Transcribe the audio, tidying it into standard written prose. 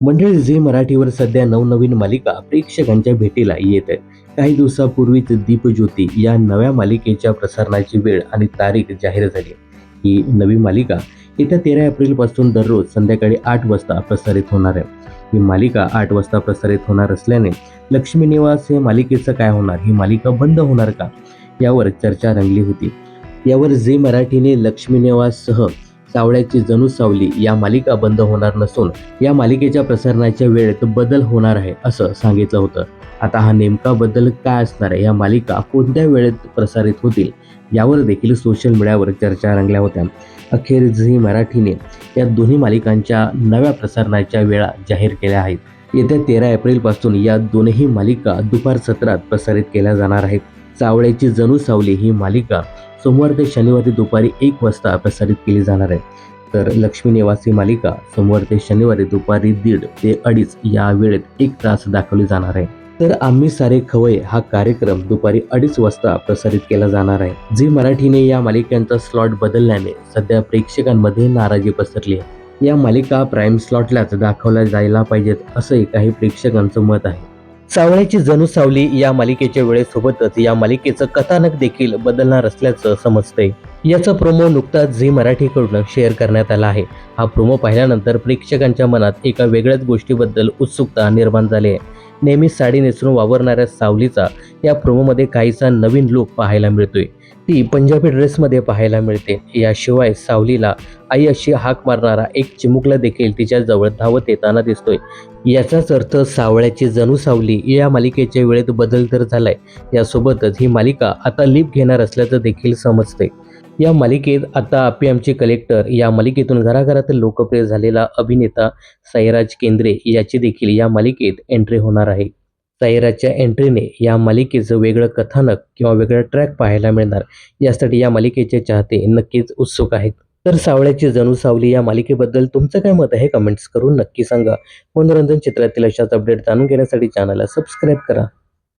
मंडळी, झी मराठीवर सध्या नवनवीन मालिका प्रेक्षकांच्या भेटीला येत आहे. काही दिवसापूर्वीच दीपज्योती या नव्या मालिकेच्या प्रसारणाची वेळ आणि तारीख जाहीर झाली. ही नवी मालिका येत्या 13 एप्रिलपासून दररोज संध्याकाळी 8 वाजता प्रसारित होणार आहे. ही मालिका 8 वाजता प्रसारित होणार असल्याने लक्ष्मी निवास हे मालिकेचं काय होणार? ही मालिका बंद होणार का? यावर चर्चा रंगली होती. यावर झी मराठीने लक्ष्मी निवाससह सावळ्याची जणू सावली या मालिका बंद होणार नसून या मालिकेच्या प्रसारणाच्या वेळेत बदल होणार आहे असं सांगितलं होतं. आता हा नेमका बदल काय असणार आहे? या मालिका कोणत्या वेळेत प्रसारित होतील यावर देखील सोशल मीडियावर चर्चा रंगल्या होत्या. अखेर झी मराठीने या दोन्ही मालिकांच्या नव्या प्रसारणाच्या वेळा जाहीर केल्या आहेत. येत्या 13 एप्रिलपासून या दोनही मालिका दुपार सत्रात प्रसारित केल्या जाणार आहेत. सावळ्याची जणू सावली ही मालिका सोमवार ते शनिवारी दुपारी 1 वाजता प्रसारित केली जाणार आहे. तर लक्ष्मी निवास ही मालिका सोमवार ते शनिवारी दुपारी 1:30 ते 2:30 या वेळेत 1 तास दाखवली जाणार आहे. तर आम्ही सारे खवय हा कार्यक्रम दुपारी 2:30 वाजता प्रसारित केला जाणार आहे. झी मराठीने या मालिकांचा स्लॉट बदलल्याने सध्या प्रेक्षकांमध्ये नाराजी पसरली आहे. या मालिका प्राईम स्लॉटलाच दाखवल्या जायला पाहिजेत असंही काही प्रेक्षकांचं मत आहे. सावळ्याची जणू सावली या मालिकेच्या वेळेसोबतच या मालिकेचं कथानक देखील बदलणार असल्याचं समजतंय. याचा प्रोमो नुकताच झी मराठीकडून शेअर करण्यात आला आहे. हा प्रोमो पाहिल्यानंतर प्रेक्षकांच्या मनात एका वेगळ्याच गोष्टीबद्दल उत्सुकता निर्माण झाली आहे. नेहमीच साडी नेसरून वावरणाऱ्या सावलीचा या प्रोमोमध्ये काहीसा नवीन लूक पाहायला मिळतोय. ती पंजाबी ड्रेसमध्ये पाहायला मिळते. याशिवाय सावलीला आई अशी हाक मारणारा एक चिमुकला देखील तिच्या जवळ धावत येताना दिसतोय. याचाच अर्थ सावळ्याची जणू सावली या मालिकेच्या वेळेत बदल तर झालाय. यासोबतच ही मालिका आता लीप घेणार असल्याचं देखील समजते. या मालिकेत आता आप्पी आमची कलेक्टर या मालिकेतून घराघरात लोकप्रिय झालेला अभिनेता साईराज केंद्रे याची देखील या मालिकेत एंट्री होणार आहे. साईराजच्या एंट्रीने या मालिकेचं वेगळं कथानक किंवा वेगळं ट्रॅक पाहायला मिळणार. यासाठी या मालिकेचे चाहते नक्कीच उत्सुक आहेत. तर सावळ्याची जणू सावली या मालिकेबद्दल तुमचं काय मत आहे? कमेंट्स करून नक्की सांगा. मनोरंजन क्षेत्रातील अशाच अपडेट जाणून घेण्यासाठी चॅनलला सबस्क्राईब करा.